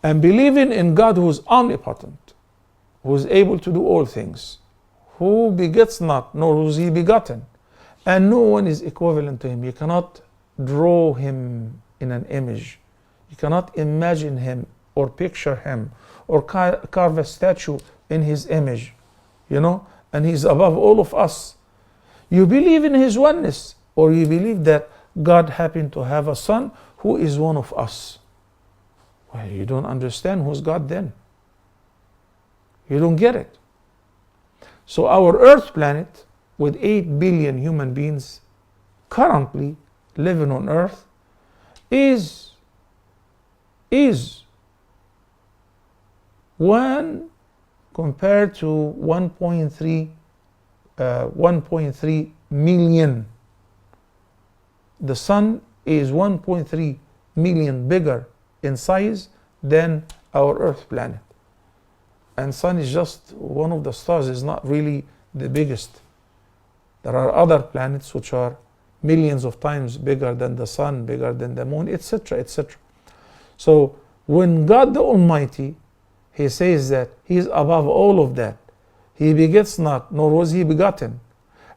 and believing in God who is omnipotent, who is able to do all things, who begets not, nor is he begotten, and no one is equivalent to him. You cannot draw him in an image. You cannot imagine him or picture him or carve a statue in his image, and he's above all of us. You believe in his oneness, or you believe that God happened to have a son who is one of us. Well, you don't understand who's God then. You don't get it. So our Earth planet, with 8 billion human beings currently living on Earth, is one compared to 1.3 million. The sun is 1.3 million bigger in size than our Earth planet. And sun is just one of the stars, is not really the biggest. There are other planets which are millions of times bigger than the sun, bigger than the moon, etc., etc. So when God the Almighty, he says that he is above all of that. He begets not, nor was he begotten.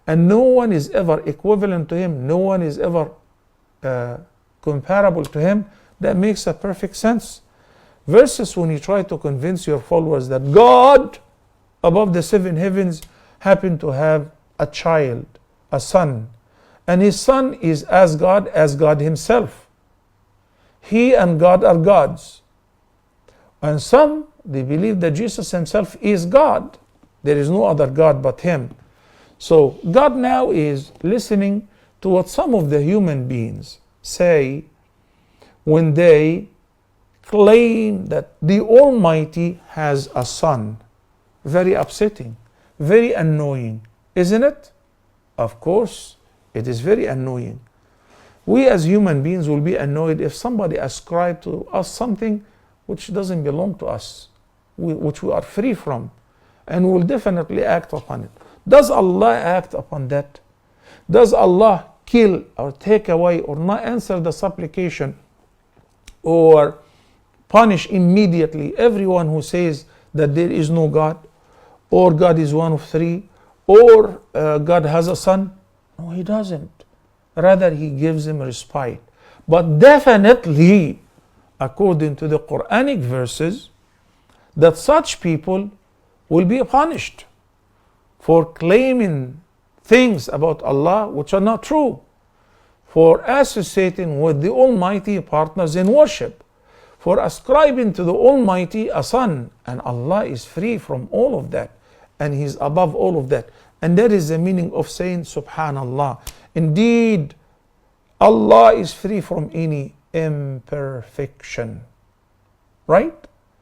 And no one is ever equivalent to him. No one is ever comparable to him. That makes a perfect sense. Versus when you try to convince your followers that God above the 7 heavens happened to have a child, a son, and his son is as God himself. He and God are gods. And some, they believe that Jesus himself is God. There is no other God but him. So God now is listening to what some of the human beings say when they claim that the Almighty has a son. Very upsetting, very annoying, isn't it? Of course, it is very annoying. We as human beings will be annoyed if somebody ascribes to us something which doesn't belong to us, which we are free from, and will definitely act upon it. Does Allah act upon that? Does Allah kill or take away or not answer the supplication or punish immediately everyone who says that there is no God, or God is one of 3, or God has a son? No, he doesn't. Rather, he gives him respite. But definitely, according to the Quranic verses, that such people will be punished for claiming things about Allah which are not true, for associating with the Almighty partners in worship, for ascribing to the Almighty a son. And Allah is free from all of that, and he's above all of that. And that is the meaning of saying Subhanallah. Indeed, Allah is free from any imperfection. Right?